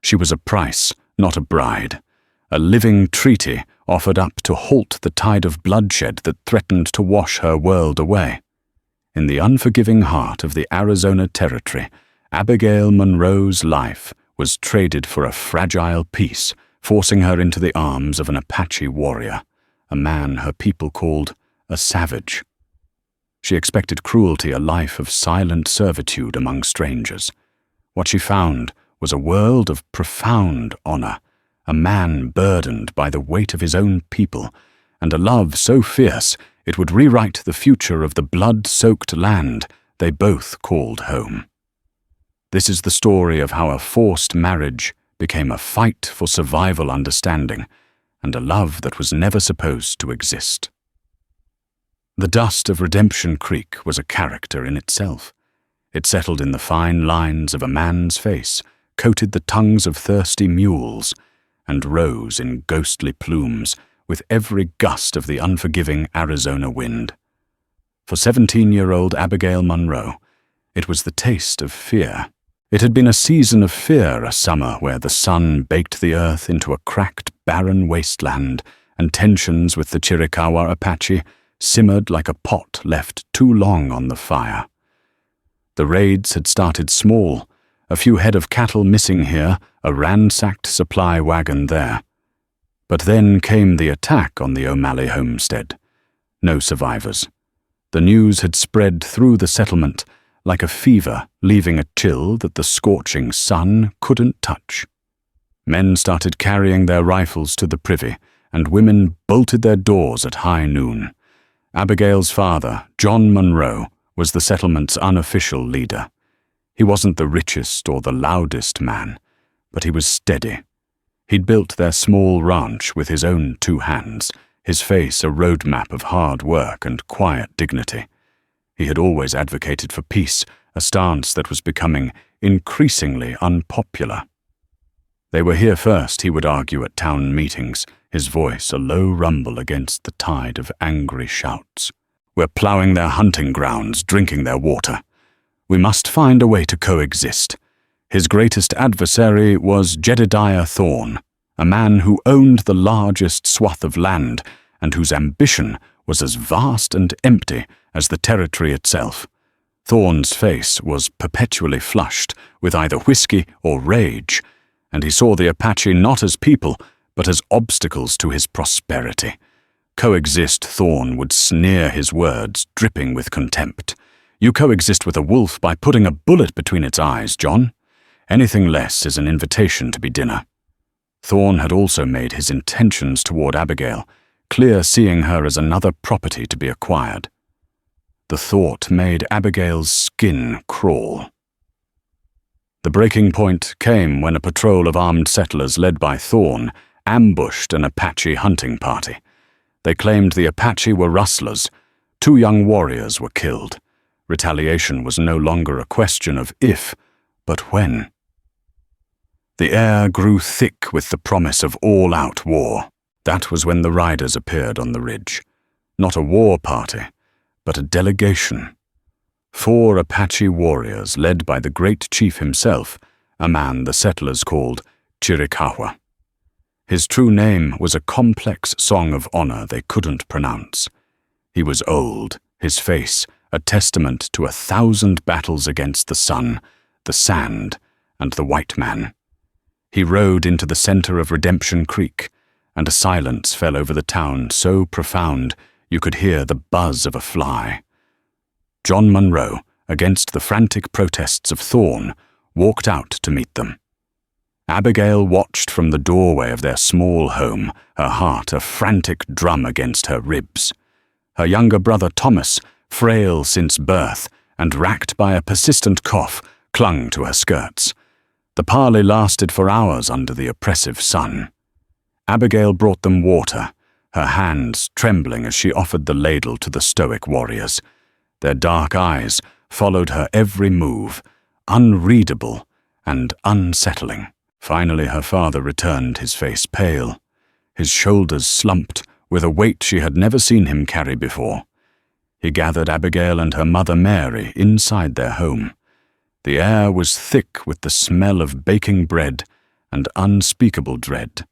She was a price, not a bride, a living treaty offered up to halt the tide of bloodshed that threatened to wash her world away. In the unforgiving heart of the Arizona Territory, Abigail Monroe's life was traded for a fragile peace, forcing her into the arms of an Apache warrior, a man her people called a savage. She expected cruelty, a life of silent servitude among strangers. What she found was a world of profound honor, a man burdened by the weight of his own people, and a love so fierce it would rewrite the future of the blood-soaked land they both called home. This is the story of how a forced marriage became a fight for survival understanding and a love that was never supposed to exist. The dust of Redemption Creek was a character in itself. It settled in the fine lines of a man's face, coated the tongues of thirsty mules, and rose in ghostly plumes with every gust of the unforgiving Arizona wind. For 17-year-old Abigail Monroe, it was the taste of fear. It had been a season of fear, a summer where the sun baked the earth into a cracked, barren wasteland, and tensions with the Chiricahua Apache simmered like a pot left too long on the fire. The raids had started small, a few head of cattle missing here, a ransacked supply wagon there. But then came the attack on the O'Malley homestead. No survivors. The news had spread through the settlement like a fever, leaving a chill that the scorching sun couldn't touch. Men started carrying their rifles to the privy, and women bolted their doors at high noon. Abigail's father, John Monroe, was the settlement's unofficial leader. He wasn't the richest or the loudest man, but he was steady. He'd built their small ranch with his own 2 hands, his face a roadmap of hard work and quiet dignity. He had always advocated for peace, a stance that was becoming increasingly unpopular. They were here first, he would argue at town meetings, his voice a low rumble against the tide of angry shouts. We're plowing their hunting grounds, drinking their water. We must find a way to coexist. His greatest adversary was Jedediah Thorne, a man who owned the largest swath of land and whose ambition was as vast and empty as the territory itself. Thorne's face was perpetually flushed with either whiskey or rage, and he saw the Apache not as people, but as obstacles to his prosperity. Coexist, Thorne would sneer his words, dripping with contempt. You coexist with a wolf by putting a bullet between its eyes, John. Anything less is an invitation to be dinner. Thorne had also made his intentions toward Abigail clear, seeing her as another property to be acquired. The thought made Abigail's skin crawl. The breaking point came when a patrol of armed settlers led by Thorne ambushed an Apache hunting party. They claimed the Apache were rustlers. 2 young warriors were killed. Retaliation was no longer a question of if, but when. The air grew thick with the promise of all-out war. That was when the riders appeared on the ridge. Not a war party, but a delegation. 4 Apache warriors led by the great chief himself, a man the settlers called Chiricahua. His true name was a complex song of honor they couldn't pronounce. He was old, his face a testament to 1,000 battles against the sun, the sand, and the white man. He rode into the center of Redemption Creek, and a silence fell over the town so profound you could hear the buzz of a fly. John Monroe, against the frantic protests of Thorne, walked out to meet them. Abigail watched from the doorway of their small home, her heart a frantic drum against her ribs. Her younger brother Thomas, frail since birth and racked by a persistent cough, clung to her skirts. The parley lasted for hours under the oppressive sun. Abigail brought them water, her hands trembling as she offered the ladle to the stoic warriors. Their dark eyes followed her every move, unreadable and unsettling. Finally her father returned, his face pale. His shoulders slumped with a weight she had never seen him carry before. He gathered Abigail and her mother Mary inside their home. The air was thick with the smell of baking bread and unspeakable dread.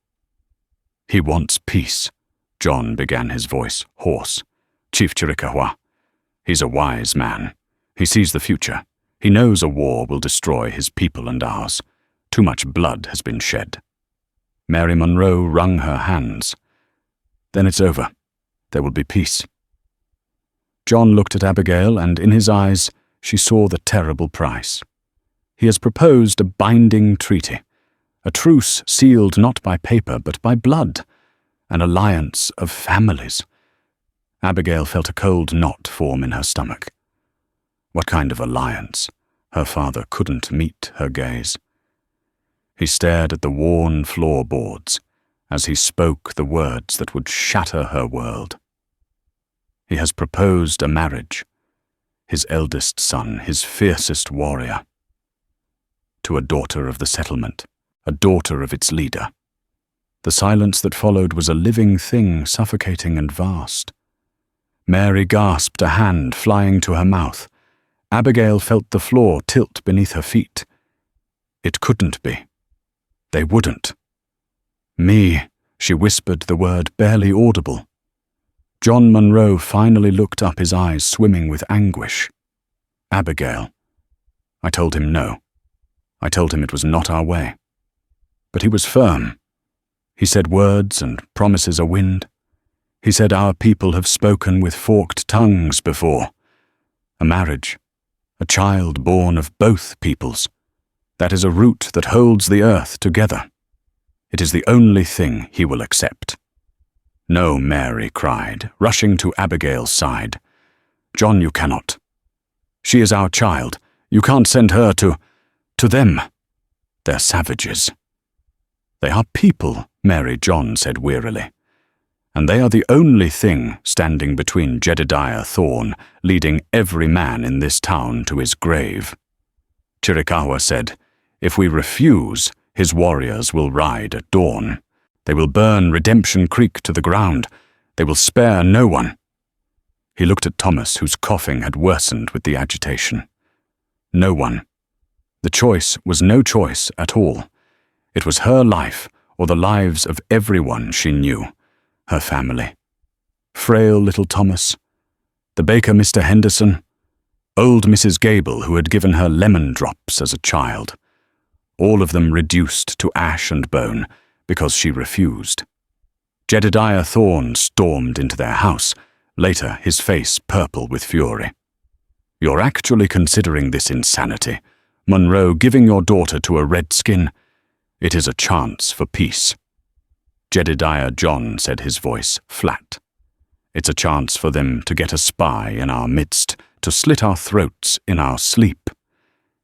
"He wants peace," John began, his voice hoarse. "Chief Chiricahua. He's a wise man. He sees the future. He knows a war will destroy his people and ours. Too much blood has been shed." Mary Monroe wrung her hands. "Then it's over. There will be peace." John looked at Abigail, and in his eyes she saw the terrible price. He has proposed a binding treaty, a truce sealed not by paper but by blood, an alliance of families. Abigail felt a cold knot form in her stomach. What kind of alliance? Her father couldn't meet her gaze. He stared at the worn floorboards as he spoke the words that would shatter her world. He has proposed a marriage, his eldest son, his fiercest warrior, to a daughter of the settlement, a daughter of its leader. The silence that followed was a living thing, suffocating and vast. Mary gasped, a hand flying to her mouth. Abigail felt the floor tilt beneath her feet. It couldn't be. They wouldn't. "Me," she whispered the word barely audible. John Monroe finally looked up, his eyes swimming with anguish. "Abigail." I told him no. I told him it was not our way. But he was firm. He said words and promises are wind. He said our people have spoken with forked tongues before. A marriage, a child born of both peoples. That is a root that holds the earth together. It is the only thing he will accept. "No," Mary cried, rushing to Abigail's side. "John, you cannot. She is our child. You can't send her to them. They're savages." "They are people," Mary John said wearily. "And they are the only thing standing between Jedediah Thorne leading every man in this town to his grave." Chiricahua said, "If we refuse, his warriors will ride at dawn. They will burn Redemption Creek to the ground. They will spare no one." He looked at Thomas, whose coughing had worsened with the agitation. No one. The choice was no choice at all. It was her life or the lives of everyone she knew, her family. Frail little Thomas, the baker Mr. Henderson, old Mrs. Gable who had given her lemon drops as a child, all of them reduced to ash and bone because she refused. Jedediah Thorne stormed into their house, later his face purple with fury. "You're actually considering this insanity, Monroe, giving your daughter to a redskin? It is a chance for peace." Jedediah John said, his voice flat. "It's a chance for them to get a spy in our midst, to slit our throats in our sleep."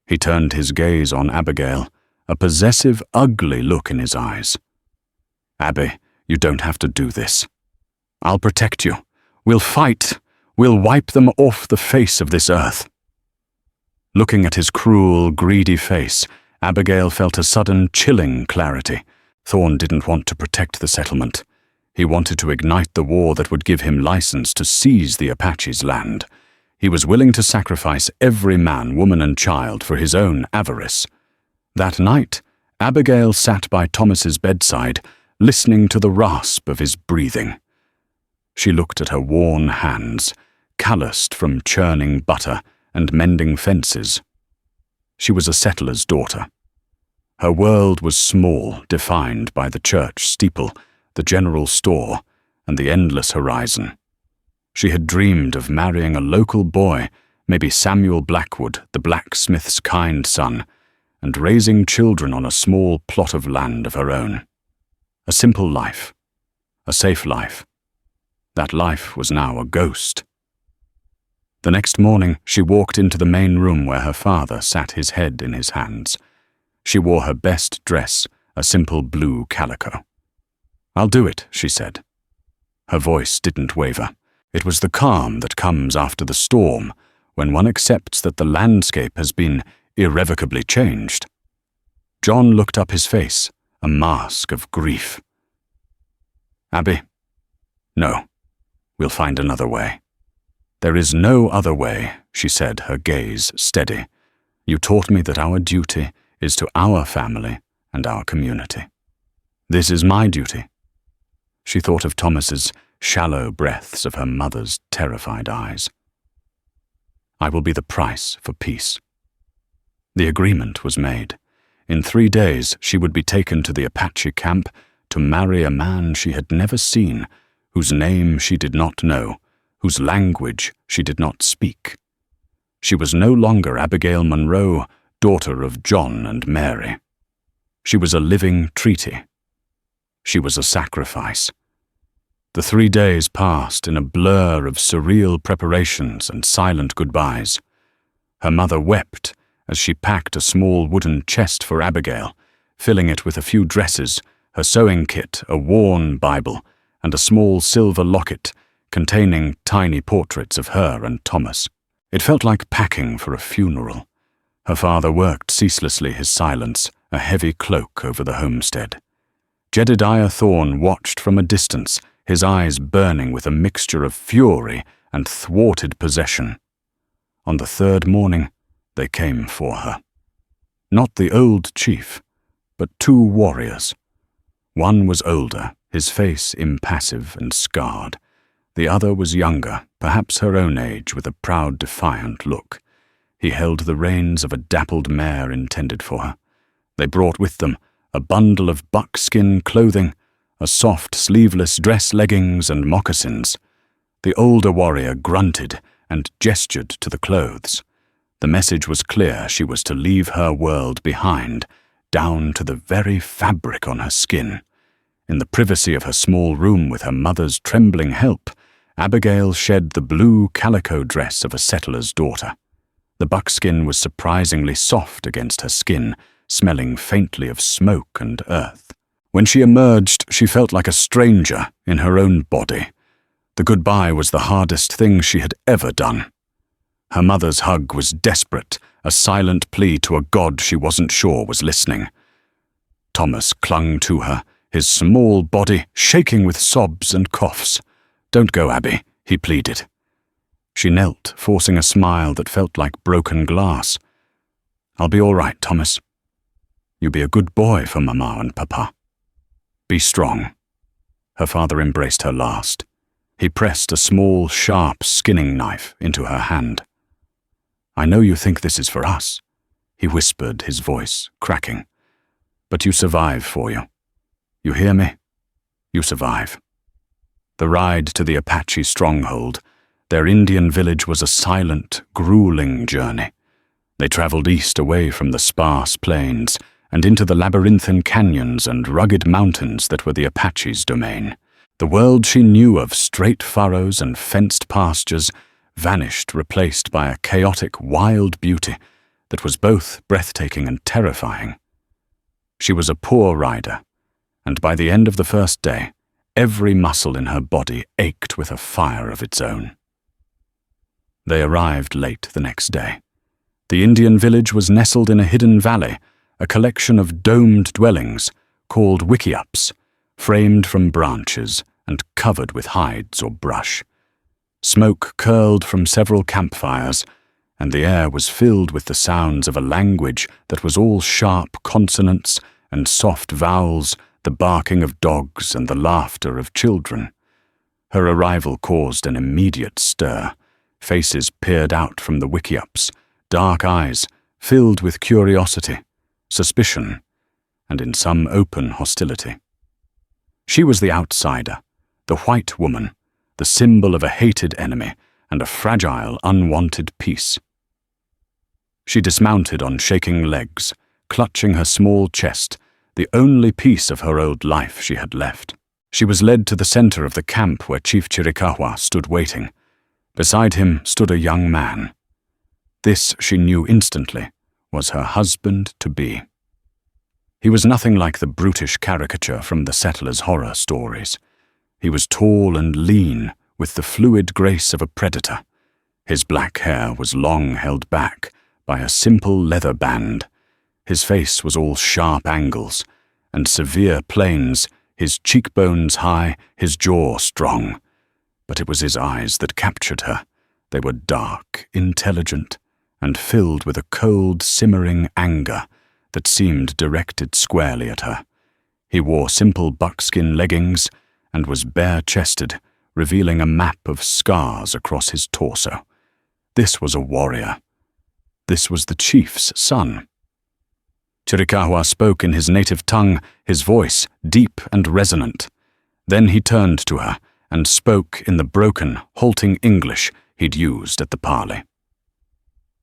He turned his gaze on Abigail, a possessive, ugly look in his eyes. "Abby, you don't have to do this. I'll protect you. We'll fight. We'll wipe them off the face of this earth." Looking at his cruel, greedy face, Abigail felt a sudden, chilling clarity. Thorne didn't want to protect the settlement. He wanted to ignite the war that would give him license to seize the Apache's land. He was willing to sacrifice every man, woman, and child for his own avarice. That night, Abigail sat by Thomas's bedside, listening to the rasp of his breathing. She looked at her worn hands, calloused from churning butter and mending fences. She was a settler's daughter. Her world was small, defined by the church steeple, the general store, and the endless horizon. She had dreamed of marrying a local boy, maybe Samuel Blackwood, the blacksmith's kind son, and raising children on a small plot of land of her own. A simple life, a safe life. That life was now a ghost. The next morning, she walked into the main room where her father sat, his head in his hands. She wore her best dress, a simple blue calico. "I'll do it," she said. Her voice didn't waver. It was the calm that comes after the storm, when one accepts that the landscape has been irrevocably changed. John looked up, his face, a mask of grief. "Abby, no, we'll find another way." "There is no other way," she said, her gaze steady. "You taught me that our duty is to our family and our community. This is my duty. She thought of Thomas's shallow breaths of her mother's terrified eyes. I will be the price for peace. The agreement was made. In 3 days she would be taken to the Apache camp to marry a man she had never seen, whose name she did not know, whose language she did not speak. She was no longer Abigail Monroe, daughter of John and Mary. She was a living treaty. She was a sacrifice. The 3 days passed in a blur of surreal preparations and silent goodbyes. Her mother wept as she packed a small wooden chest for Abigail, filling it with a few dresses, her sewing kit, a worn Bible, and a small silver locket containing tiny portraits of her and Thomas. It felt like packing for a funeral. Her father worked ceaselessly, his silence a heavy cloak over the homestead. Jedediah Thorne watched from a distance, his eyes burning with a mixture of fury and thwarted possession. On the 3rd morning, they came for her. Not the old chief, but 2 warriors. One was older, his face impassive and scarred. The other was younger, perhaps her own age, with a proud, defiant look. He held the reins of a dappled mare intended for her. They brought with them a bundle of buckskin clothing, a soft, sleeveless dress, leggings, and moccasins. The older warrior grunted and gestured to the clothes. The message was clear: she was to leave her world behind, down to the very fabric on her skin. In the privacy of her small room, with her mother's trembling help, Abigail shed the blue calico dress of a settler's daughter. The buckskin was surprisingly soft against her skin, smelling faintly of smoke and earth. When she emerged, she felt like a stranger in her own body. The goodbye was the hardest thing she had ever done. Her mother's hug was desperate, a silent plea to a God she wasn't sure was listening. Thomas clung to her, his small body shaking with sobs and coughs. "Don't go, Abby," he pleaded. She knelt, forcing a smile that felt like broken glass. "I'll be all right, Thomas. You be a good boy for Mama and Papa. Be strong." Her father embraced her last. He pressed a small, sharp skinning knife into her hand. "I know you think this is for us," he whispered, his voice cracking. "But you survive, for you. You hear me? You survive." The ride to the Apache stronghold, their Indian village, was a silent, grueling journey. They traveled east away from the sparse plains and into the labyrinthine canyons and rugged mountains that were the Apache's domain. The world she knew of, straight furrows and fenced pastures, vanished, replaced by a chaotic, wild beauty that was both breathtaking and terrifying. She was a poor rider, and by the end of the first day, every muscle in her body ached with a fire of its own. They arrived late the next day. The Indian village was nestled in a hidden valley, a collection of domed dwellings called wickiups, framed from branches and covered with hides or brush. Smoke curled from several campfires, and the air was filled with the sounds of a language that was all sharp consonants and soft vowels, the barking of dogs and the laughter of children. Her arrival caused an immediate stir. Faces peered out from the wickiups, dark eyes filled with curiosity, suspicion, and in some open hostility. She was the outsider, the white woman, the symbol of a hated enemy and a fragile, unwanted peace. She dismounted on shaking legs, clutching her small chest, the only piece of her old life she had left. She was led to the center of the camp where Chief Chiricahua stood waiting. Beside him stood a young man. This, she knew instantly, was her husband-to-be. He was nothing like the brutish caricature from the settlers' horror stories. He was tall and lean, with the fluid grace of a predator. His black hair was long held back by a simple leather band. His face was all sharp angles and severe planes, his cheekbones high, his jaw strong. But it was his eyes that captured her. They were dark, intelligent, and filled with a cold, simmering anger that seemed directed squarely at her. He wore simple buckskin leggings and was bare-chested, revealing a map of scars across his torso. This was a warrior. This was the chief's son. Chiricahua spoke in his native tongue, his voice deep and resonant. Then he turned to her and spoke in the broken, halting English he'd used at the parley.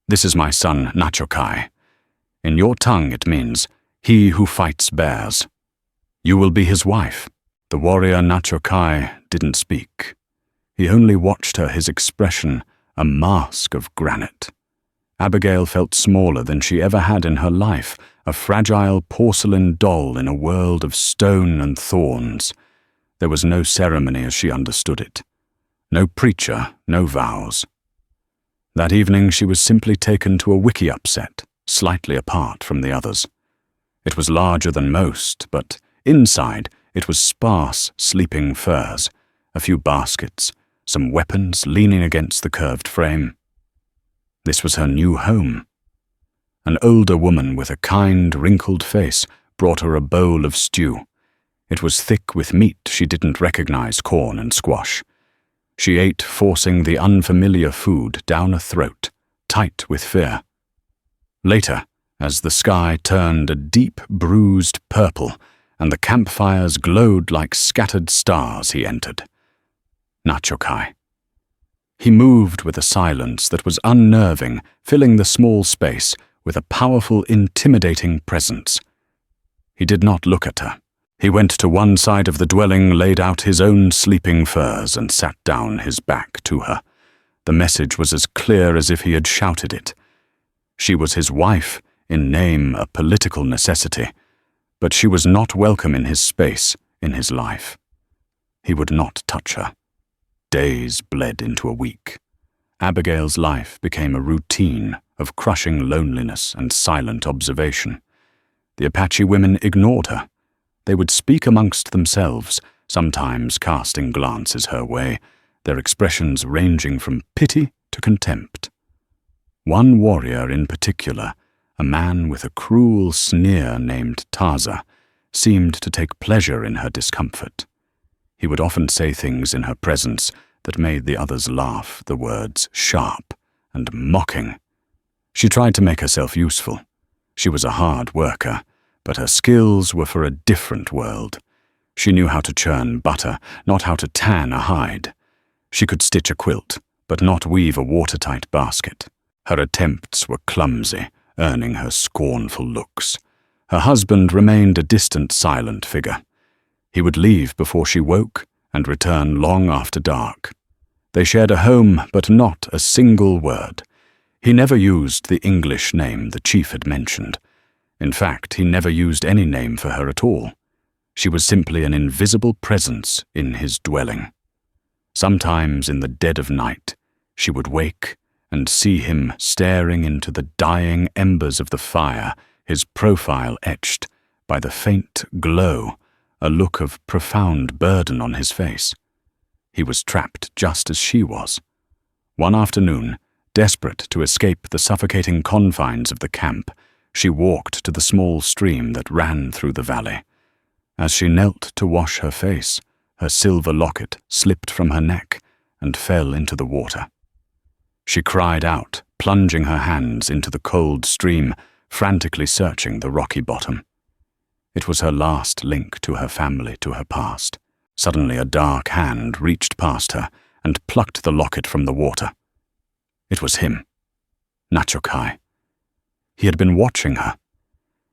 "This is my son, Nachokai. In your tongue it means, 'he who fights bears.' You will be his wife." The warrior Nachokai didn't speak. He only watched her, his expression a mask of granite. Abigail felt smaller than she ever had in her life, a fragile porcelain doll in a world of stone and thorns. There was no ceremony as she understood it. No preacher, no vows. That evening she was simply taken to a wiki upset, slightly apart from the others. It was larger than most, but inside it was sparse sleeping furs, a few baskets, some weapons leaning against the curved frame. This was her new home. An older woman with a kind, wrinkled face brought her a bowl of stew. It was thick with meat she didn't recognize, corn and squash. She ate, forcing the unfamiliar food down a throat, tight with fear. Later, as the sky turned a deep, bruised purple and the campfires glowed like scattered stars, he entered. Nachokai. He moved with a silence that was unnerving, filling the small space with a powerful, intimidating presence. He did not look at her. He went to one side of the dwelling, laid out his own sleeping furs, and sat down, his back to her. The message was as clear as if he had shouted it. She was his wife, in name a political necessity, but she was not welcome in his space, in his life. He would not touch her. Days bled into a week. Abigail's life became a routine of crushing loneliness and silent observation. The Apache women ignored her. They would speak amongst themselves, sometimes casting glances her way, their expressions ranging from pity to contempt. One warrior in particular, a man with a cruel sneer named Taza, seemed to take pleasure in her discomfort. He would often say things in her presence that made the others laugh, the words sharp and mocking. She tried to make herself useful. She was a hard worker, but her skills were for a different world. She knew how to churn butter, not how to tan a hide. She could stitch a quilt, but not weave a watertight basket. Her attempts were clumsy, earning her scornful looks. Her husband remained a distant, silent figure. He would leave before she woke and return long after dark. They shared a home, but not a single word. He never used the English name the chief had mentioned. In fact, he never used any name for her at all. She was simply an invisible presence in his dwelling. Sometimes in the dead of night, she would wake and see him staring into the dying embers of the fire, his profile etched by the faint glow, a look of profound burden on his face. He was trapped just as she was. One afternoon, desperate to escape the suffocating confines of the camp, she walked to the small stream that ran through the valley. As she knelt to wash her face, her silver locket slipped from her neck and fell into the water. She cried out, plunging her hands into the cold stream, frantically searching the rocky bottom. It was her last link to her family, to her past. Suddenly a dark hand reached past her and plucked the locket from the water. It was him, Nachokai. He had been watching her.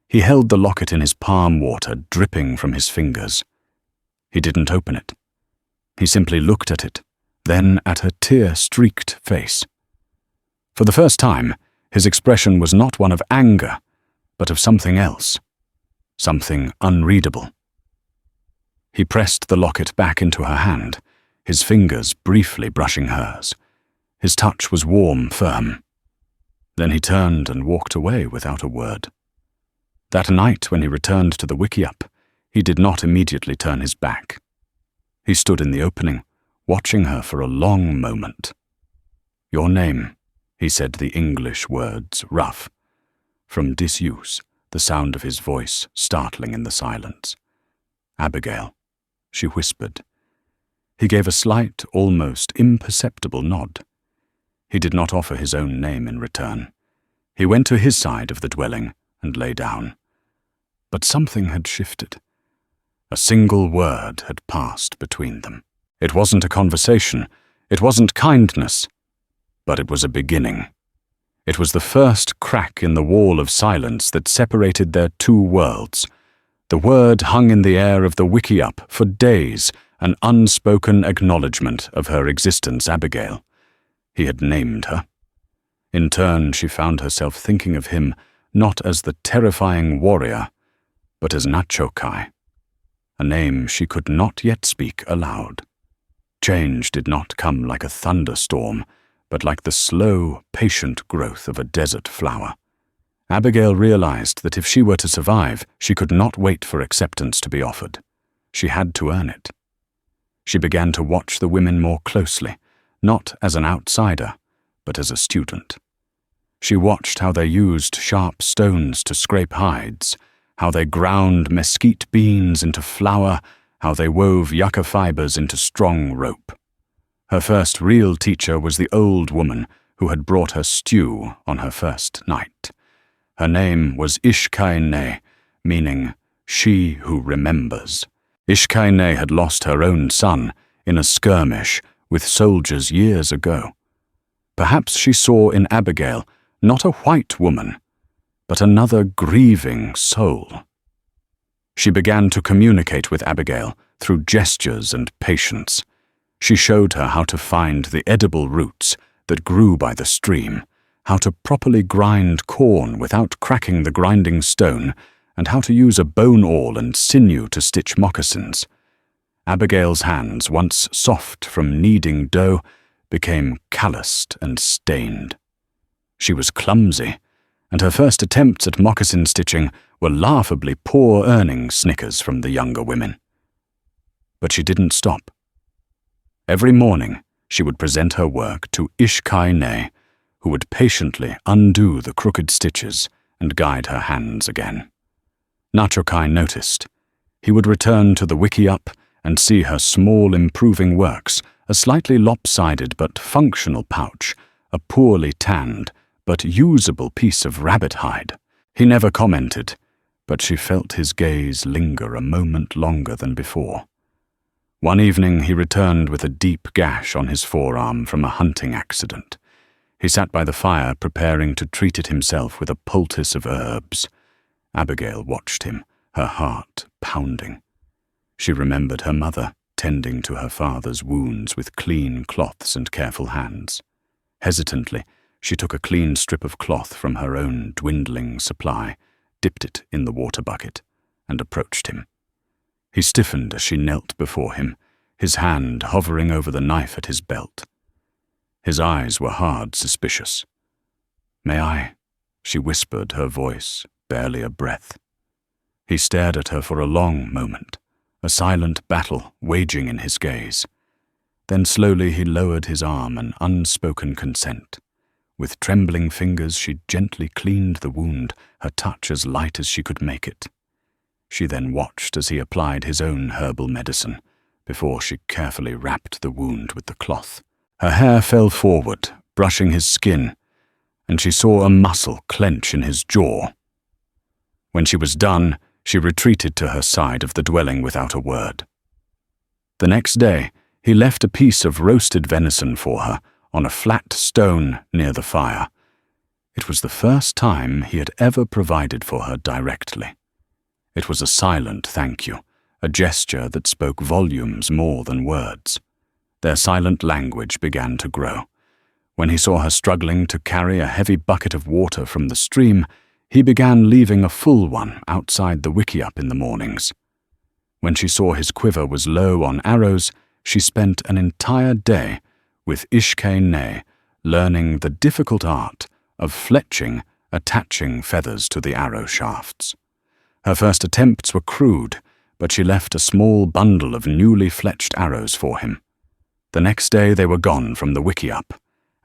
He held the locket in his palm water, dripping from his fingers. He didn't open it. He simply looked at it, then at her tear-streaked face. For the first time, his expression was not one of anger, but of something else, something unreadable. He pressed the locket back into her hand, his fingers briefly brushing hers. His touch was warm, firm. Then he turned and walked away without a word. That night, when he returned to the wickiup, he did not immediately turn his back. He stood in the opening, watching her for a long moment. "Your name," he said the English words, rough, "from disuse, the sound of his voice startling in the silence. "Abigail," she whispered. He gave a slight, almost imperceptible nod. He did not offer his own name in return. He went to his side of the dwelling and lay down. But something had shifted. A single word had passed between them. It wasn't a conversation. It wasn't kindness. But it was a beginning. It was the first crack in the wall of silence that separated their two worlds. The word hung in the air of the wickiup for days, an unspoken acknowledgement of her existence, Abigail. He had named her. In turn, she found herself thinking of him not as the terrifying warrior, but as Nachokai, a name she could not yet speak aloud. Change did not come like a thunderstorm, but like the slow, patient growth of a desert flower. Abigail realized that if she were to survive, she could not wait for acceptance to be offered. She had to earn it. She began to watch the women more closely, not as an outsider, but as a student. She watched how they used sharp stones to scrape hides, how they ground mesquite beans into flour, how they wove yucca fibers into strong rope. Her first real teacher was the old woman who had brought her stew on her first night. Her name was Ishkaine, meaning she who remembers. Ishkaine had lost her own son in a skirmish with soldiers years ago. Perhaps she saw in Abigail not a white woman, but another grieving soul. She began to communicate with Abigail through gestures and patience. She showed her how to find the edible roots that grew by the stream, how to properly grind corn without cracking the grinding stone, and how to use a bone awl and sinew to stitch moccasins. Abigail's hands, once soft from kneading dough, became calloused and stained. She was clumsy, and her first attempts at moccasin stitching were laughably poor, earning snickers from the younger women. But she didn't stop. Every morning, she would present her work to Ishkaine, who would patiently undo the crooked stitches and guide her hands again. Nachokai noticed. He would return to the wickiup and see her small improving works, a slightly lopsided but functional pouch, a poorly tanned but usable piece of rabbit hide. He never commented, but she felt his gaze linger a moment longer than before. One evening he returned with a deep gash on his forearm from a hunting accident. He sat by the fire preparing to treat it himself with a poultice of herbs. Abigail watched him, her heart pounding. She remembered her mother tending to her father's wounds with clean cloths and careful hands. Hesitantly, she took a clean strip of cloth from her own dwindling supply, dipped it in the water bucket, and approached him. He stiffened as she knelt before him, his hand hovering over the knife at his belt. His eyes were hard, suspicious. "May I?" she whispered, her voice barely a breath. He stared at her for a long moment, a silent battle waging in his gaze. Then slowly he lowered his arm, an unspoken consent. With trembling fingers she gently cleaned the wound, her touch as light as she could make it. She then watched as he applied his own herbal medicine, before she carefully wrapped the wound with the cloth. Her hair fell forward, brushing his skin, and she saw a muscle clench in his jaw. When she was done, she retreated to her side of the dwelling without a word. The next day, he left a piece of roasted venison for her on a flat stone near the fire. It was the first time he had ever provided for her directly. It was a silent thank you, a gesture that spoke volumes more than words. Their silent language began to grow. When he saw her struggling to carry a heavy bucket of water from the stream, he began leaving a full one outside the wickiup in the mornings. When she saw his quiver was low on arrows, she spent an entire day with Ishkaine learning the difficult art of fletching, attaching feathers to the arrow shafts. Her first attempts were crude, but she left a small bundle of newly fletched arrows for him. The next day they were gone from the wickiup,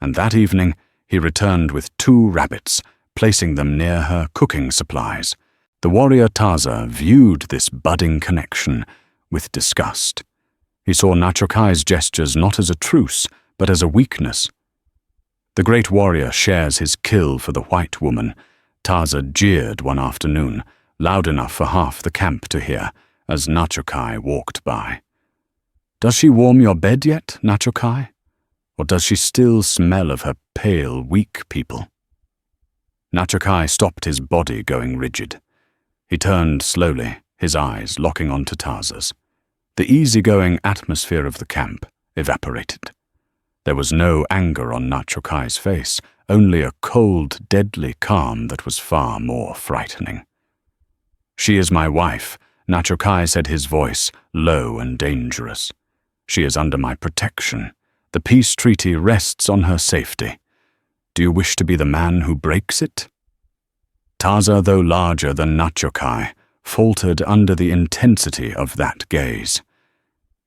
and that evening he returned with 2 rabbits, placing them near her cooking supplies, The warrior Taza viewed this budding connection with disgust. He saw Nachokai's gestures not as a truce, but as a weakness. The great warrior shares his kill for the white woman. Taza jeered one afternoon, loud enough for half the camp to hear, as Nachokai walked by. "Does she warm your bed yet, Nachokai? Or does she still smell of her pale, weak people?" Nachokai stopped his body going rigid. He turned slowly, his eyes locking onto Taza's. The easygoing atmosphere of the camp evaporated. There was no anger on Nachokai's face, only a cold, deadly calm that was far more frightening. "She is my wife," Nachokai said, his voice low and dangerous. "She is under my protection. The peace treaty rests on her safety. Do you wish to be the man who breaks it?" Taza, though larger than Nachokai, faltered under the intensity of that gaze.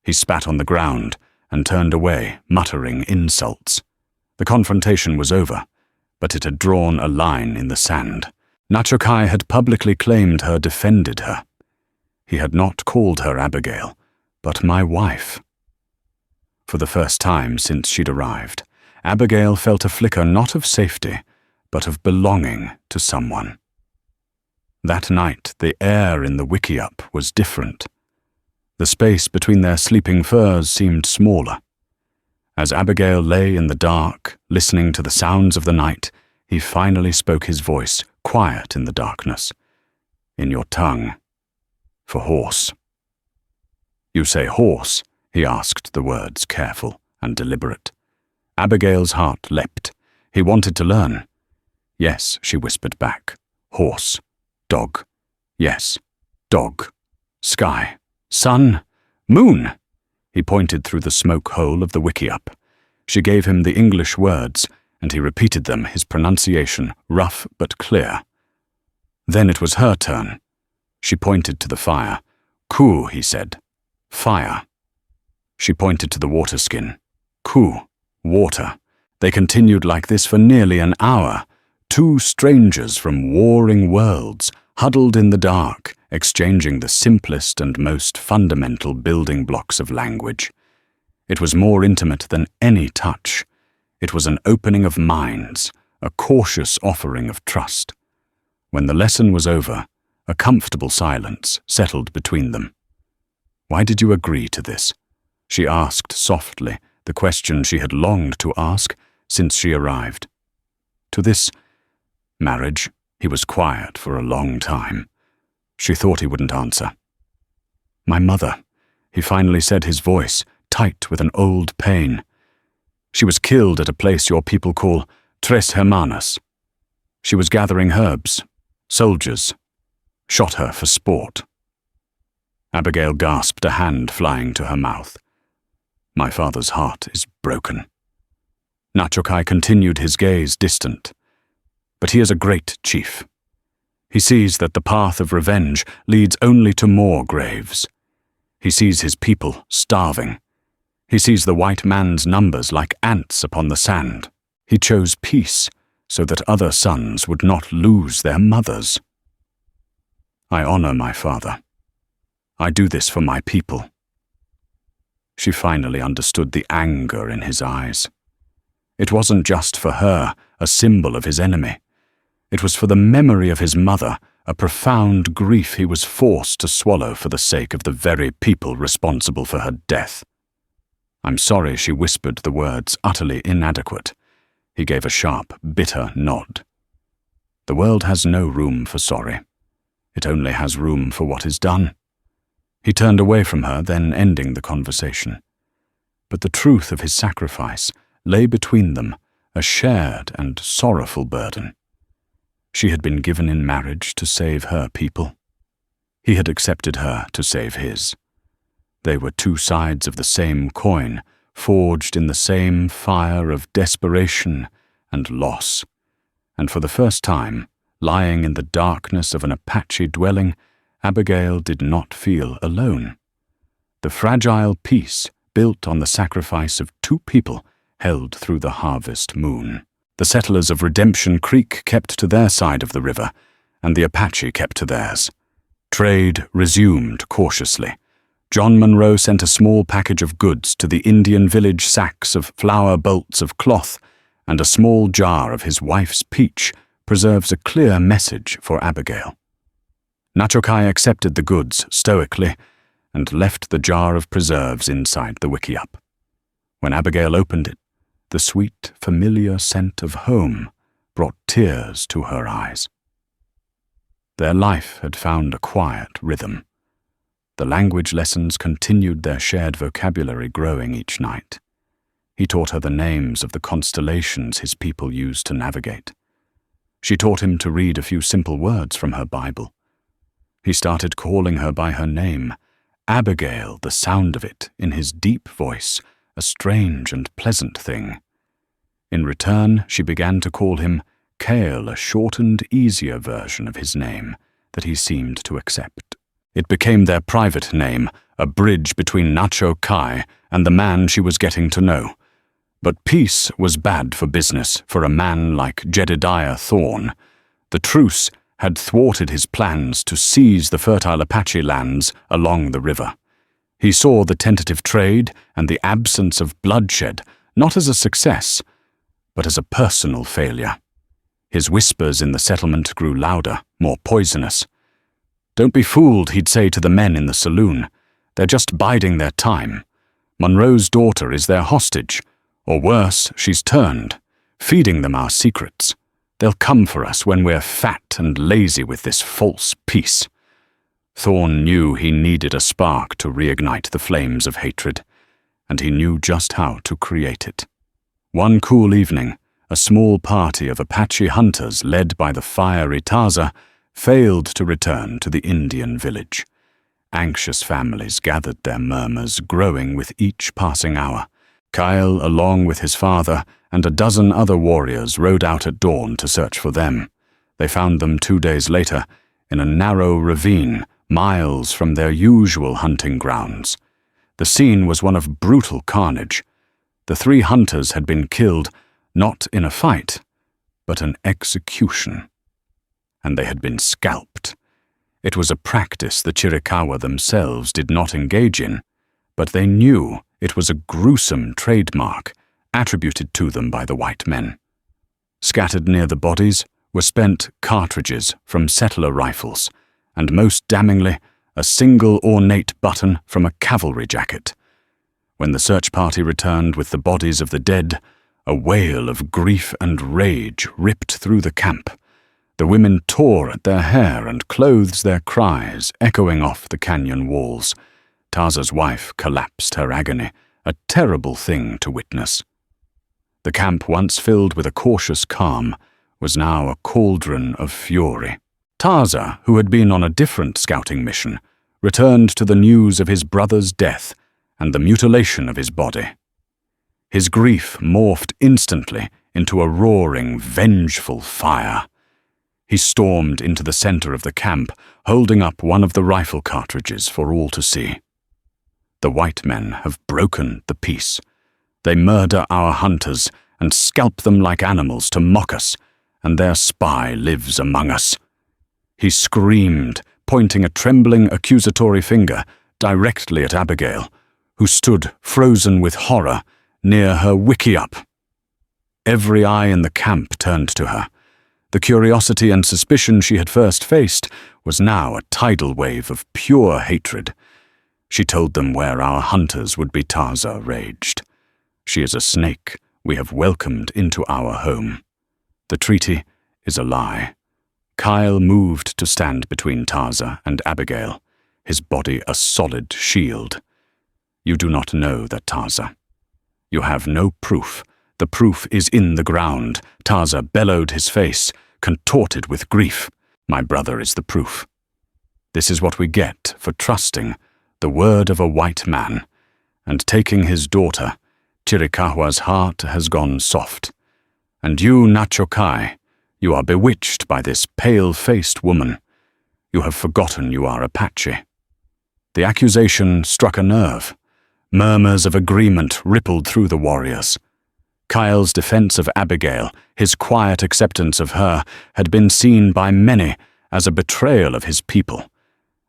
He spat on the ground and turned away, muttering insults. The confrontation was over, but it had drawn a line in the sand. Nachokai had publicly claimed her, defended her. He had not called her Abigail, but my wife. For the first time since she'd arrived, Abigail felt a flicker not of safety, but of belonging to someone. That night, the air in the wickiup was different. The space between their sleeping furs seemed smaller. As Abigail lay in the dark, listening to the sounds of the night, he finally spoke, his voice quiet in the darkness. "In your tongue. For horse." "You say horse?" he asked, the words careful and deliberate. Abigail's heart leapt. He wanted to learn. "Yes," she whispered back. "Horse. Dog. Yes. Dog. Sky. Sun. Moon." He pointed through the smoke hole of the wickiup. She gave him the English words, and he repeated them, his pronunciation rough but clear. Then it was her turn. She pointed to the fire. "Ku," he said. "Fire." She pointed to the water skin. "Ku." Water. They continued like this for nearly an hour. Two strangers from warring worlds, huddled in the dark, exchanging the simplest and most fundamental building blocks of language. It was more intimate than any touch. It was an opening of minds, a cautious offering of trust. When the lesson was over, a comfortable silence settled between them. "Why did you agree to this?" she asked softly, the question she had longed to ask since she arrived. "To this marriage." He was quiet for a long time. She thought he wouldn't answer. "My mother," he finally said, his voice tight with an old pain. "She was killed at a place your people call Tres Hermanas. She was gathering herbs. Soldiers shot her for sport." Abigail gasped, a hand flying to her mouth. "My father's heart is broken." Nachokai continued, his gaze distant. "But he is a great chief. He sees that the path of revenge leads only to more graves. He sees his people starving. He sees the white man's numbers like ants upon the sand. He chose peace so that other sons would not lose their mothers. I honor my father. I do this for my people." She finally understood the anger in his eyes. It wasn't just for her, a symbol of his enemy. It was for the memory of his mother, a profound grief he was forced to swallow for the sake of the very people responsible for her death. "I'm sorry," she whispered, the words utterly inadequate. He gave a sharp, bitter nod. "The world has no room for sorry. It only has room for what is done." He turned away from her, then ending the conversation. But the truth of his sacrifice lay between them, a shared and sorrowful burden. She had been given in marriage to save her people. He had accepted her to save his. They were two sides of the same coin, forged in the same fire of desperation and loss. And for the first time, lying in the darkness of an Apache dwelling, Abigail did not feel alone. The fragile peace built on the sacrifice of two people held through the harvest moon. The settlers of Redemption Creek kept to their side of the river, and the Apache kept to theirs. Trade resumed cautiously. John Monroe sent a small package of goods to the Indian village, sacks of flour, bolts of cloth, and a small jar of his wife's peach preserves a clear message for Abigail. Nachokai accepted the goods stoically and left the jar of preserves inside the wickiup. When Abigail opened it, the sweet, familiar scent of home brought tears to her eyes. Their life had found a quiet rhythm. The language lessons continued, their shared vocabulary growing each night. He taught her the names of the constellations his people used to navigate. She taught him to read a few simple words from her Bible. He started calling her by her name, Abigail, the sound of it in his deep voice, a strange and pleasant thing. In return, she began to call him Cale, a shortened, easier version of his name that he seemed to accept. It became their private name, a bridge between Nachokai and the man she was getting to know. But peace was bad for business for a man like Jedediah Thorne. The truce had thwarted his plans to seize the fertile Apache lands along the river. He saw the tentative trade and the absence of bloodshed not as a success, but as a personal failure. His whispers in the settlement grew louder, more poisonous. "Don't be fooled," he'd say to the men in the saloon. "They're just biding their time. Monroe's daughter is their hostage, or worse, she's turned, feeding them our secrets. They'll come for us when we're fat and lazy with this false peace." Thorne knew he needed a spark to reignite the flames of hatred, and he knew just how to create it. One cool evening, a small party of Apache hunters led by the fiery Taza failed to return to the Indian village. Anxious families gathered, their murmurs growing with each passing hour. Kyle, along with his father, and a dozen other warriors rode out at dawn to search for them. They found them 2 days later in a narrow ravine, miles from their usual hunting grounds. The scene was one of brutal carnage. The 3 hunters had been killed not in a fight, but an execution. And they had been scalped. It was a practice the Chiricahua themselves did not engage in, but they knew it was a gruesome trademark attributed to them by the white men. Scattered near the bodies were spent cartridges from settler rifles, and most damningly, a single ornate button from a cavalry jacket. When the search party returned with the bodies of the dead, a wail of grief and rage ripped through the camp. The women tore at their hair and clothes, their cries echoing off the canyon walls. Taza's wife collapsed her agony, a terrible thing to witness. The camp, once filled with a cautious calm, was now a cauldron of fury. Taza, who had been on a different scouting mission, returned to the news of his brother's death and the mutilation of his body. His grief morphed instantly into a roaring, vengeful fire. He stormed into the center of the camp, holding up one of the rifle cartridges for all to see. "The white men have broken the peace. They murder our hunters and scalp them like animals to mock us, and their spy lives among us." He screamed, pointing a trembling accusatory finger directly at Abigail, who stood frozen with horror near her wickiup. Every eye in the camp turned to her. The curiosity and suspicion she had first faced was now a tidal wave of pure hatred. She told them where our hunters would be. Taza raged. "She is a snake we have welcomed into our home. The treaty is a lie." Kyle moved to stand between Taza and Abigail, his body a solid shield. "You do not know that, Taza. You have no proof. The proof is in the ground." Taza bellowed, his face contorted with grief. "My brother is the proof. This is what we get for trusting the word of a white man and taking his daughter. Chiricahua's heart has gone soft. And you, Nachokai, you are bewitched by this pale-faced woman. You have forgotten you are Apache." The accusation struck a nerve. Murmurs of agreement rippled through the warriors. Kyle's defense of Abigail, his quiet acceptance of her, had been seen by many as a betrayal of his people,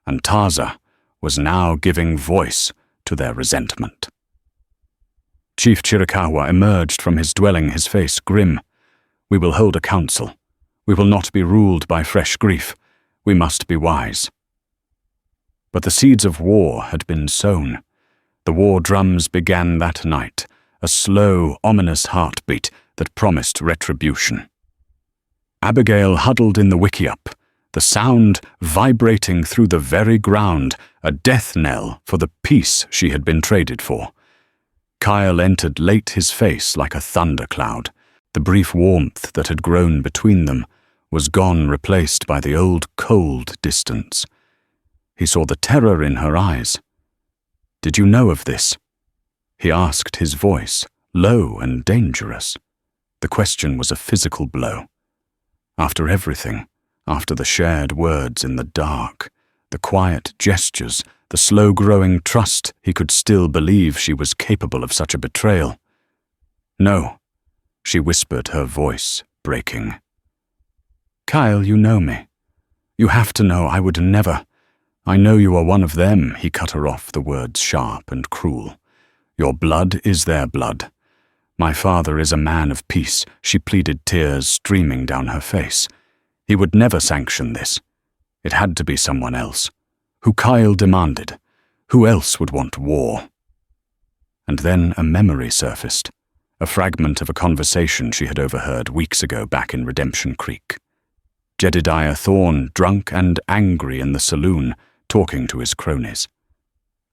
and Taza was now giving voice to their resentment. Chief Chiricahua emerged from his dwelling, his face grim. "We will hold a council. We will not be ruled by fresh grief. We must be wise." But the seeds of war had been sown. The war drums began that night, a slow, ominous heartbeat that promised retribution. Abigail huddled in the wickiup, the sound vibrating through the very ground, a death knell for the peace she had been traded for. Kyle entered late, his face like a thundercloud. The brief warmth that had grown between them was gone, replaced by the old cold distance. He saw the terror in her eyes. "Did you know of this?" he asked, his voice low and dangerous. The question was a physical blow. After everything, after the shared words in the dark, the quiet gestures, the slow-growing trust, he could still believe she was capable of such a betrayal. "No," she whispered, her voice breaking. "Kyle, you know me. You have to know I would never. I know you are one of them," he cut her off, the words sharp and cruel. "Your blood is their blood. My father is a man of peace," she pleaded, tears streaming down her face. He would never sanction this. It had to be someone else. Who Kyle demanded. Who else would want war? And then a memory surfaced, a fragment of a conversation she had overheard weeks ago back in Redemption Creek. Jedediah Thorne, drunk and angry in the saloon, talking to his cronies.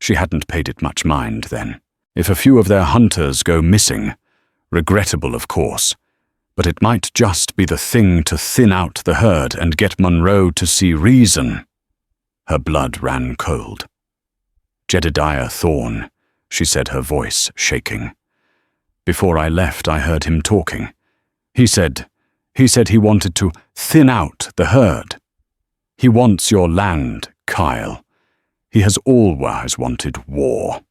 She hadn't paid it much mind then. If a few of their hunters go missing, regrettable of course, but it might just be the thing to thin out the herd and get Monroe to see reason. Her blood ran cold. "Jedediah Thorne," she said, her voice shaking. "Before I left, I heard him talking. He said he wanted to thin out the herd. He wants your land, Kyle. He has always wanted war."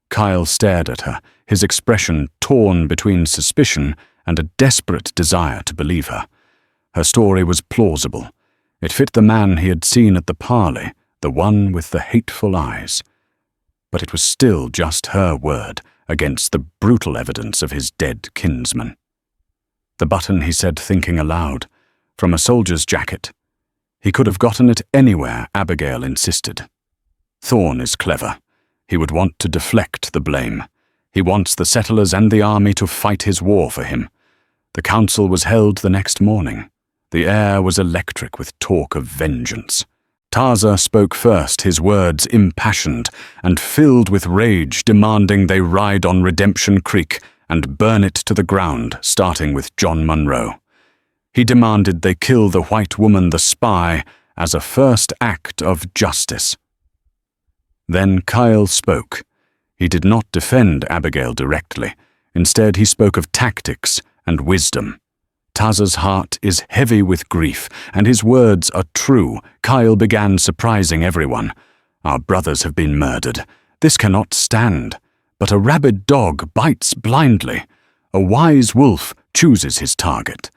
Kyle stared at her, his expression torn between suspicion and a desperate desire to believe her. Her story was plausible. It fit the man he had seen at the parley, the one with the hateful eyes. But it was still just her word against the brutal evidence of his dead kinsman. "The button," he said, thinking aloud, "from a soldier's jacket. He could have gotten it anywhere," Abigail insisted. "Thorne is clever. He would want to deflect the blame. He wants the settlers and the army to fight his war for him." The council was held the next morning. The air was electric with talk of vengeance. Taza spoke first, his words impassioned and filled with rage, demanding they ride on Redemption Creek and burn it to the ground, starting with John Monroe. He demanded they kill the white woman, the spy, as a first act of justice. Then Kyle spoke. He did not defend Abigail directly. Instead, he spoke of tactics and wisdom. Taza's heart is heavy with grief, and his words are true. Kyle began surprising everyone. "Our brothers have been murdered. This cannot stand. But a rabid dog bites blindly. A wise wolf chooses his target.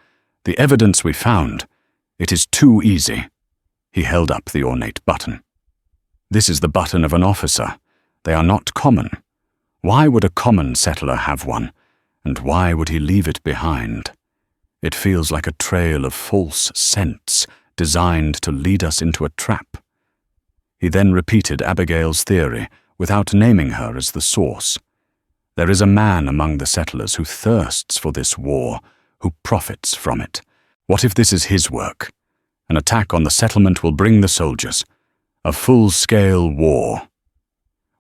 The evidence we found, it is too easy." He held up the ornate button. "This is the button of an officer. They are not common. Why would a common settler have one? And why would he leave it behind? It feels like a trail of false scents designed to lead us into a trap." He then repeated Abigail's theory without naming her as the source. "There is a man among the settlers who thirsts for this war, who profits from it. What if this is his work? An attack on the settlement will bring the soldiers. A full-scale war.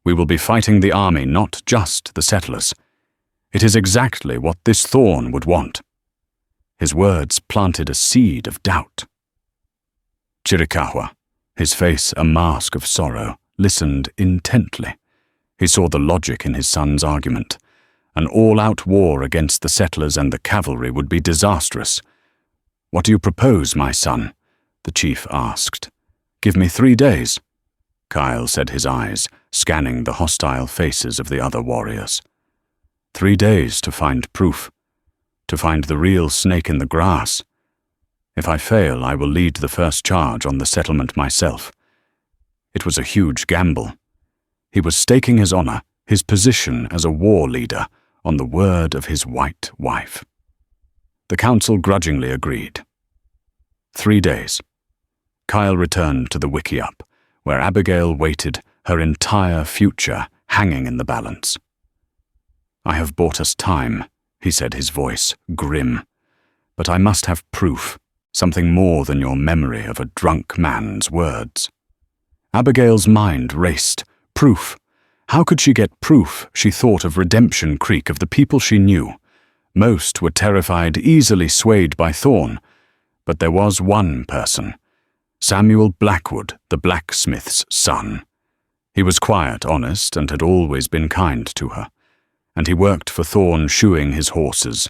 We will be fighting the army, not just the settlers. It is exactly what this Thorne would want." His words planted a seed of doubt. Chiricahua, his face a mask of sorrow, listened intently. He saw the logic in his son's argument. An all-out war against the settlers and the cavalry would be disastrous. "What do you propose, my son?" the chief asked. "Give me 3 days." Kyle said, his eyes scanning the hostile faces of the other warriors. 3 days to find proof, to find the real snake in the grass. If I fail, I will lead the first charge on the settlement myself. It was a huge gamble. He was staking his honor, his position as a war leader, on the word of his white wife. The council grudgingly agreed. 3 days. Kyle returned to the wickiup, where Abigail waited, her entire future hanging in the balance. "I have bought us time," he said, his voice grim. "But I must have proof, something more than your memory of a drunk man's words." Abigail's mind raced. Proof. How could she get proof? She thought of Redemption Creek, of the people she knew. Most were terrified, easily swayed by Thorn. But there was one person. Samuel Blackwood, the blacksmith's son. He was quiet, honest, and had always been kind to her. And he worked for Thorn shoeing his horses.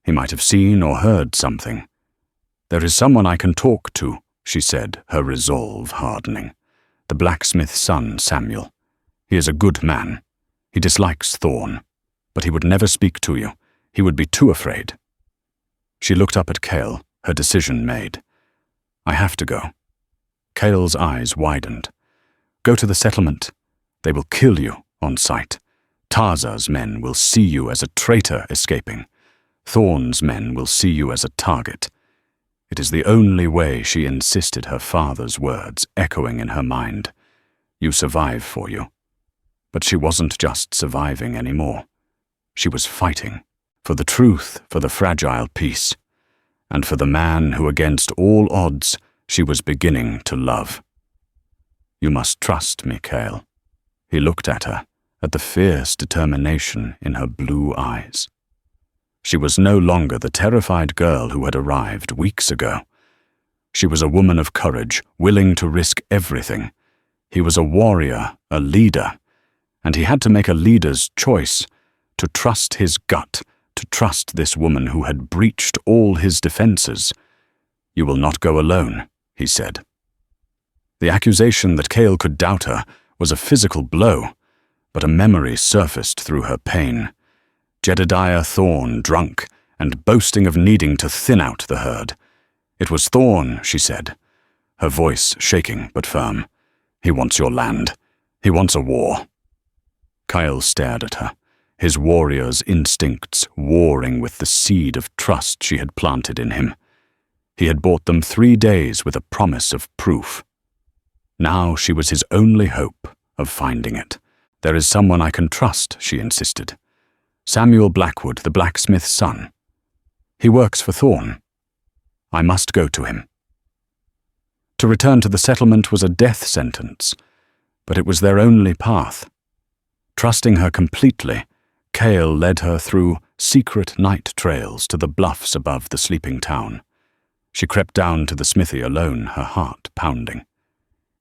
He might have seen or heard something. "There is someone I can talk to," she said, her resolve hardening. "The blacksmith's son, Samuel. He is a good man. He dislikes Thorn. But he would never speak to you. He would be too afraid." She looked up at Cale, her decision made. "I have to go." Cale's eyes widened. "Go to the settlement. They will kill you on sight. Tarza's men will see you as a traitor escaping. Thorn's men will see you as a target." It is the only way, she insisted, her father's words echoing in her mind. "You survive for you." But she wasn't just surviving anymore. She was fighting. For the truth, for the fragile peace. And for the man who, against all odds, she was beginning to love. "You must trust me, Cale." He looked at her, at the fierce determination in her blue eyes. She was no longer the terrified girl who had arrived weeks ago. She was a woman of courage, willing to risk everything. He was a warrior, a leader, and he had to make a leader's choice, to trust his gut, to trust this woman who had breached all his defenses. "You will not go alone," he said. The accusation that Cale could doubt her was a physical blow, but a memory surfaced through her pain. Jedediah Thorn, drunk, and boasting of needing to thin out the herd. "It was Thorn," she said, her voice shaking but firm. "He wants your land. He wants a war." Kyle stared at her, his warrior's instincts warring with the seed of trust she had planted in him. He had bought them 3 days with a promise of proof. Now she was his only hope of finding it. "There is someone I can trust," she insisted. "Samuel Blackwood, the blacksmith's son. He works for Thorn. I must go to him." To return to the settlement was a death sentence, but it was their only path. Trusting her completely, Cale led her through secret night trails to the bluffs above the sleeping town. She crept down to the smithy alone, her heart pounding.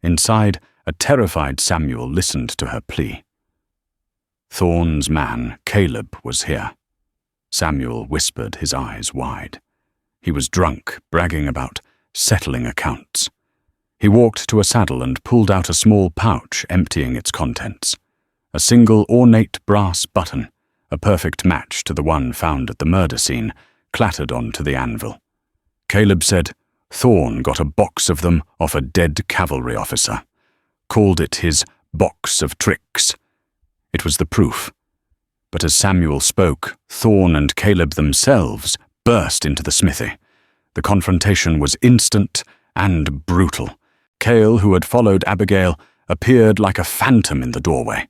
Inside, a terrified Samuel listened to her plea. Thorn's man, Caleb, was here. Samuel whispered, his eyes wide. He was drunk, bragging about settling accounts. He walked to a saddle and pulled out a small pouch, emptying its contents. A single ornate brass button, a perfect match to the one found at the murder scene, clattered onto the anvil. Caleb said Thorn got a box of them off a dead cavalry officer. Called it his box of tricks. It was the proof. But as Samuel spoke, Thorn and Caleb themselves burst into the smithy. The confrontation was instant and brutal. Cale, who had followed Abigail, appeared like a phantom in the doorway.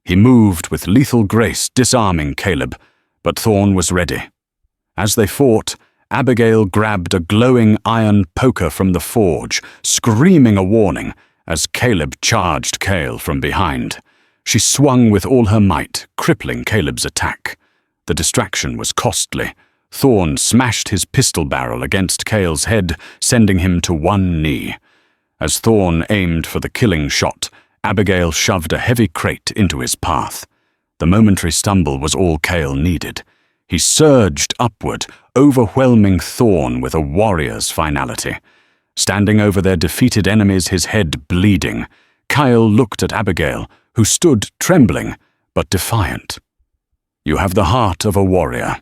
He moved with lethal grace, disarming Caleb, but Thorn was ready. As they fought, Abigail grabbed a glowing iron poker from the forge, screaming a warning as Caleb charged Cale from behind. She swung with all her might, crippling Caleb's attack. The distraction was costly. Thorn smashed his pistol barrel against Cale's head, sending him to one knee. As Thorn aimed for the killing shot, Abigail shoved a heavy crate into his path. The momentary stumble was all Cale needed. He surged upward, overwhelming Thorn with a warrior's finality. Standing over their defeated enemies, his head bleeding, Kyle looked at Abigail, who stood trembling but defiant. "You have the heart of a warrior.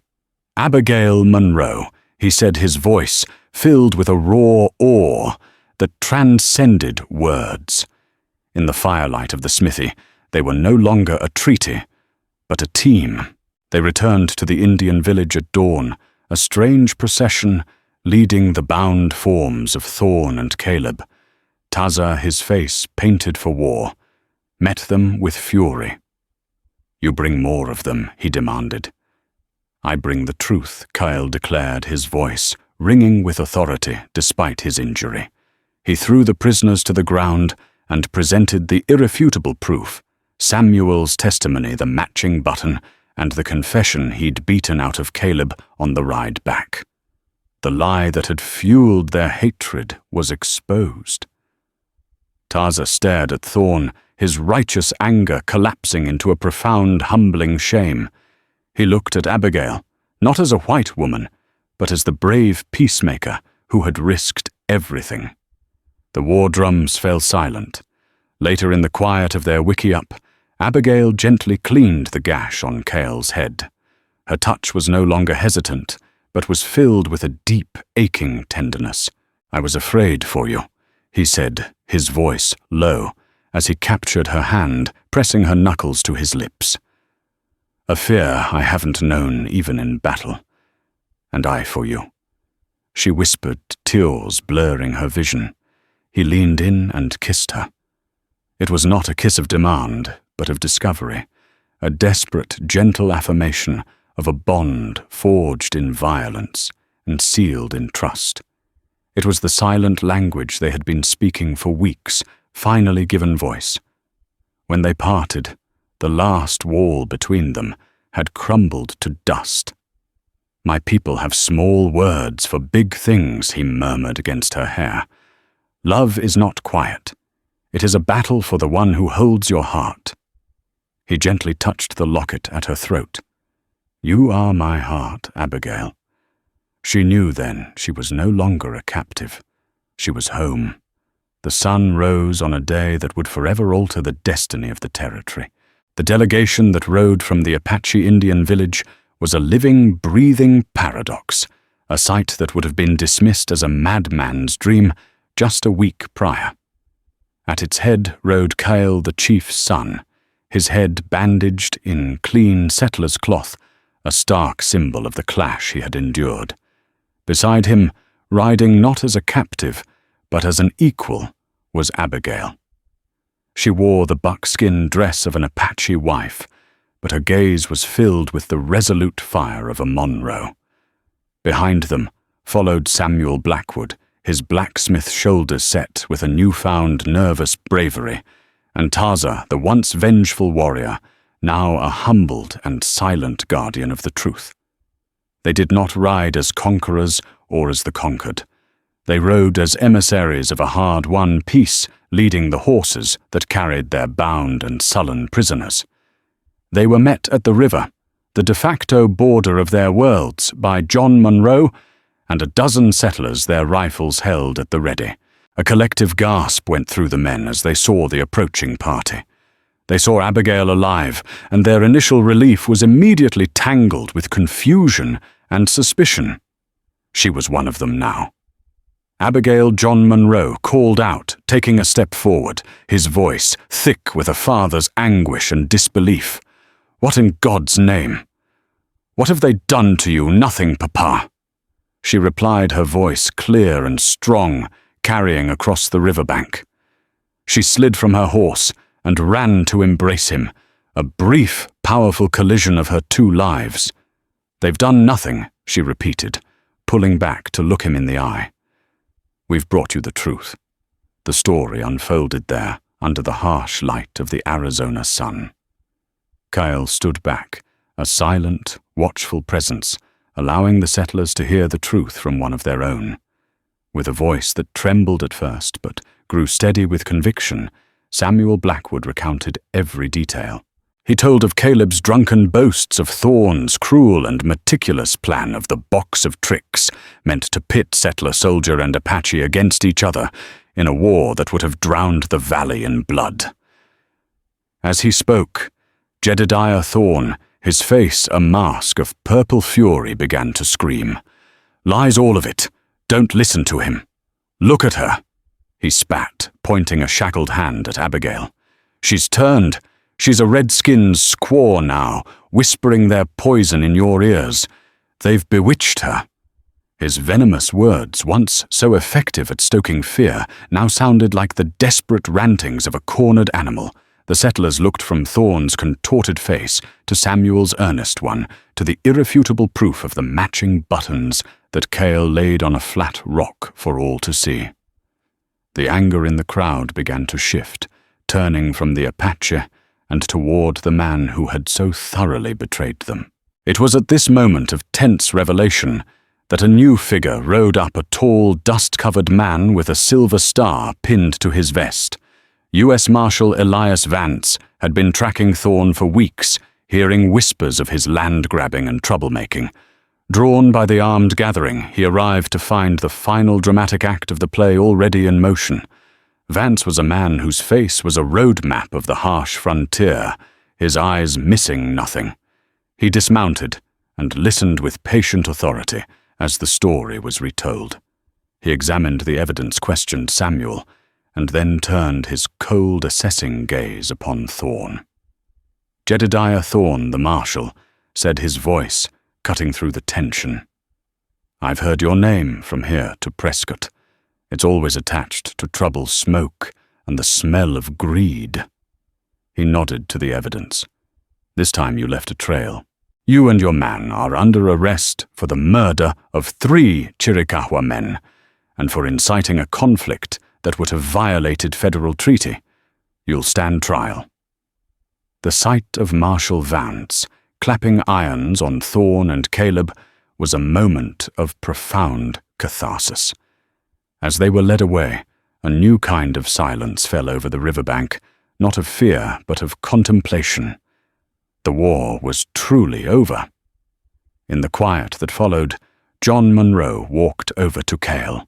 Abigail Monroe," he said, his voice filled with a raw awe that transcended words. In the firelight of the smithy, they were no longer a treaty, but a team. They returned to the Indian village at dawn, a strange procession leading the bound forms of Thorn and Caleb. Taza, his face painted for war, met them with fury. "You bring more of them," he demanded. "I bring the truth," Kyle declared, his voice ringing with authority despite his injury. He threw the prisoners to the ground and presented the irrefutable proof, Samuel's testimony, the matching button, and the confession he'd beaten out of Caleb on the ride back. The lie that had fueled their hatred was exposed. Taza stared at Thorn, his righteous anger collapsing into a profound, humbling shame. He looked at Abigail, not as a white woman, but as the brave peacemaker who had risked everything. The war drums fell silent. Later in the quiet of their wickie-up, Abigail gently cleaned the gash on Cale's head. Her touch was no longer hesitant, but was filled with a deep, aching tenderness. "I was afraid for you," he said, his voice low, as he captured her hand, pressing her knuckles to his lips. "A fear I haven't known even in battle. And I for you." She whispered, tears blurring her vision. He leaned in and kissed her. It was not a kiss of demand, but of discovery, a desperate, gentle affirmation of a bond forged in violence and sealed in trust. It was the silent language they had been speaking for weeks, finally given voice. When they parted, the last wall between them had crumbled to dust. "My people have small words for big things," he murmured against her hair. "Love is not quiet. It is a battle for the one who holds your heart." He gently touched the locket at her throat. "You are my heart, Abigail." She knew then she was no longer a captive. She was home. The sun rose on a day that would forever alter the destiny of the territory. The delegation that rode from the Apache Indian village was a living, breathing paradox, a sight that would have been dismissed as a madman's dream just a week prior. At its head rode Kyle, the chief's son, his head bandaged in clean settler's cloth, a stark symbol of the clash he had endured. Beside him, riding not as a captive, but as an equal, was Abigail. She wore the buckskin dress of an Apache wife, but her gaze was filled with the resolute fire of a Monroe. Behind them followed Samuel Blackwood, his blacksmith shoulders set with a newfound nervous bravery, and Taza, the once vengeful warrior, now a humbled and silent guardian of the truth. They did not ride as conquerors or as the conquered. They rode as emissaries of a hard-won peace, leading the horses that carried their bound and sullen prisoners. They were met at the river, the de facto border of their worlds, by John Monroe and a dozen settlers, their rifles held at the ready. A collective gasp went through the men as they saw the approaching party. They saw Abigail alive, and their initial relief was immediately tangled with confusion and suspicion. She was one of them now. Abigail John Monroe called out, taking a step forward, his voice thick with a father's anguish and disbelief. "What in God's name? What have they done to you? Nothing, Papa." She replied, her voice clear and strong, carrying across the riverbank. She slid from her horse and ran to embrace him, a brief, powerful collision of her two lives. "They've done nothing," she repeated, pulling back to look him in the eye. "We've brought you the truth." The story unfolded there, under the harsh light of the Arizona sun. Kyle stood back, a silent, watchful presence, allowing the settlers to hear the truth from one of their own. With a voice that trembled at first but grew steady with conviction, Samuel Blackwood recounted every detail. He told of Caleb's drunken boasts of Thorn's cruel and meticulous plan of the box of tricks meant to pit settler soldier and Apache against each other in a war that would have drowned the valley in blood. As he spoke, Jedediah Thorn, his face a mask of purple fury, began to scream. "Lies all of it. Don't listen to him. Look at her, he spat, pointing a shackled hand at Abigail. She's turned. She's a redskin's squaw now, whispering their poison in your ears. They've bewitched her. His venomous words, once so effective at stoking fear, now sounded like the desperate rantings of a cornered animal. The settlers looked from Thorne's contorted face to Samuel's earnest one, to the irrefutable proof of the matching buttons that Cale laid on a flat rock for all to see. The anger in the crowd began to shift, turning from the Apache and toward the man who had so thoroughly betrayed them. It was at this moment of tense revelation that a new figure rode up, a tall, dust-covered man with a silver star pinned to his vest. U.S. Marshal Elias Vance had been tracking Thorne for weeks, hearing whispers of his land-grabbing and troublemaking. Drawn by the armed gathering, he arrived to find the final dramatic act of the play already in motion. Vance was a man whose face was a road map of the harsh frontier, his eyes missing nothing. He dismounted and listened with patient authority as the story was retold. He examined the evidence, questioned Samuel, and then turned his cold, assessing gaze upon Thorne. Jedediah Thorne, the marshal, said, his voice cutting through the tension. "I've heard your name from here to Prescott. It's always attached to trouble, smoke, and the smell of greed." He nodded to the evidence. "This time you left a trail. You and your man are under arrest for the murder of 3 Chiricahua men, and for inciting a conflict that would have violated federal treaty. You'll stand trial." The sight of Marshal Vance clapping irons on Thorne and Caleb was a moment of profound catharsis. As they were led away, a new kind of silence fell over the riverbank, not of fear, but of contemplation. The war was truly over. In the quiet that followed, John Monroe walked over to Cale.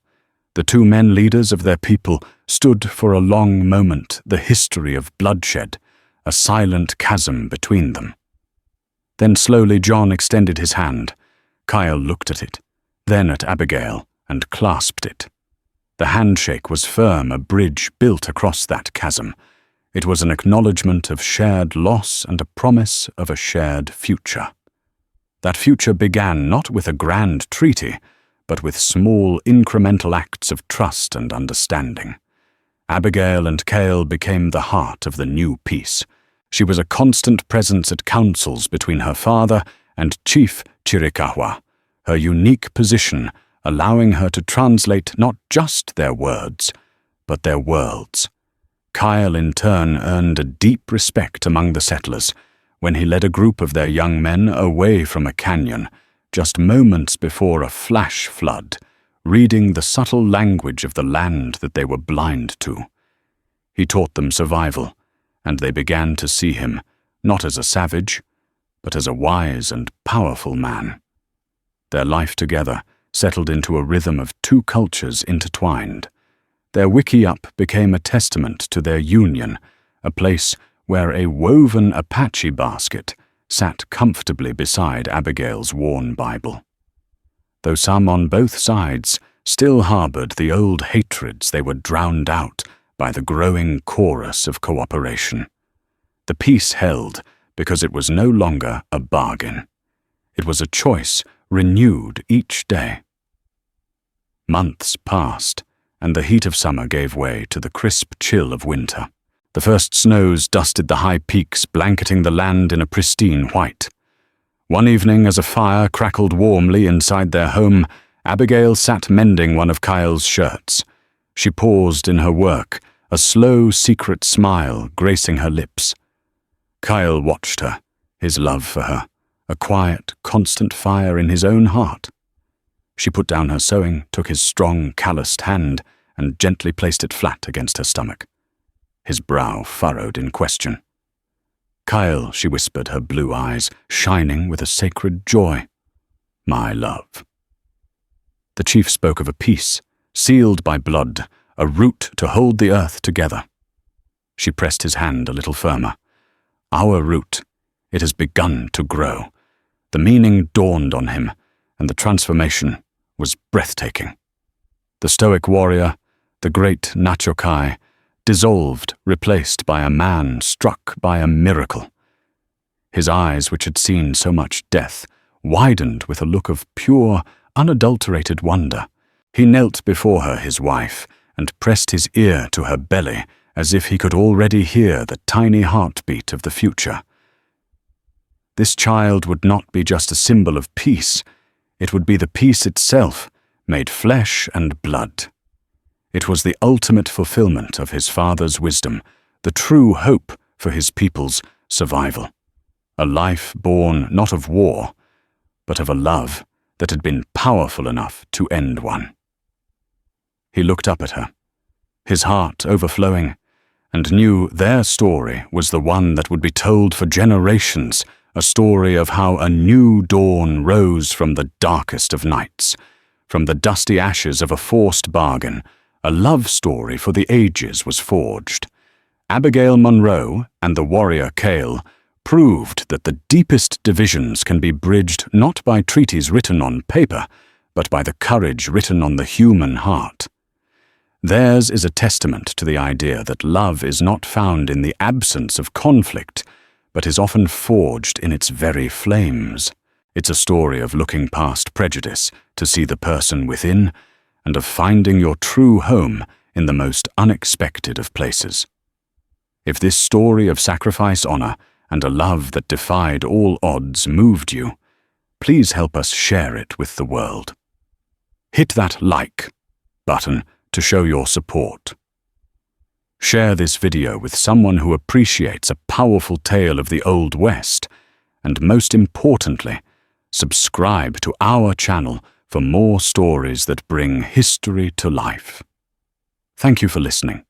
The 2 men leaders of their people stood for a long moment, the history of bloodshed, a silent chasm between them. Then slowly John extended his hand. Cale looked at it, then at Abigail, and clasped it. The handshake was firm, a bridge built across that chasm. It was an acknowledgement of shared loss and a promise of a shared future. That future began not with a grand treaty, but with small incremental acts of trust and understanding. Abigail and Cale became the heart of the new peace. She was a constant presence at councils between her father and Chief Chiricahua, her unique position allowing her to translate not just their words, but their worlds. Cale in turn earned a deep respect among the settlers when he led a group of their young men away from a canyon, just moments before a flash flood, reading the subtle language of the land that they were blind to. He taught them survival, and they began to see him not as a savage, but as a wise and powerful man. Their life together settled into a rhythm of 2 cultures intertwined. Their wickiup became a testament to their union, a place where a woven Apache basket sat comfortably beside Abigail's worn Bible. Though some on both sides still harbored the old hatreds, they were drowned out by the growing chorus of cooperation. The peace held because it was no longer a bargain. It was a choice renewed each day. Months passed, and the heat of summer gave way to the crisp chill of winter. The first snows dusted the high peaks, blanketing the land in a pristine white. One evening, as a fire crackled warmly inside their home, Abigail sat mending one of Kyle's shirts. She paused in her work, a slow, secret smile gracing her lips. Kyle watched her, his love for her, a quiet, constant fire in his own heart. She put down her sewing, took his strong, calloused hand, and gently placed it flat against her stomach. His brow furrowed in question. "Kyle," she whispered, her blue eyes shining with a sacred joy. "My love." The chief spoke of a peace, sealed by blood, a root to hold the earth together. She pressed his hand a little firmer. "Our root, it has begun to grow." The meaning dawned on him, and the transformation was breathtaking. The stoic warrior, the great Nachokai, dissolved, replaced by a man struck by a miracle. His eyes, which had seen so much death, widened with a look of pure, unadulterated wonder. He knelt before her, his wife, and pressed his ear to her belly as if he could already hear the tiny heartbeat of the future. This child would not be just a symbol of peace. It would be the peace itself, made flesh and blood. It was the ultimate fulfillment of his father's wisdom, the true hope for his people's survival. A life born not of war, but of a love that had been powerful enough to end one. He looked up at her, his heart overflowing, and knew their story was the one that would be told for generations, a story of how a new dawn rose from the darkest of nights, from the dusty ashes of a forced bargain. A love story for the ages was forged. Abigail Monroe and the warrior Cale proved that the deepest divisions can be bridged not by treaties written on paper, but by the courage written on the human heart. Theirs is a testament to the idea that love is not found in the absence of conflict, but is often forged in its very flames. It's a story of looking past prejudice to see the person within, and of finding your true home in the most unexpected of places. If this story of sacrifice, honor, and a love that defied all odds moved you, please help us share it with the world. Hit that like button to show your support. Share this video with someone who appreciates a powerful tale of the Old West, and most importantly, subscribe to our channel for more stories that bring history to life. Thank you for listening.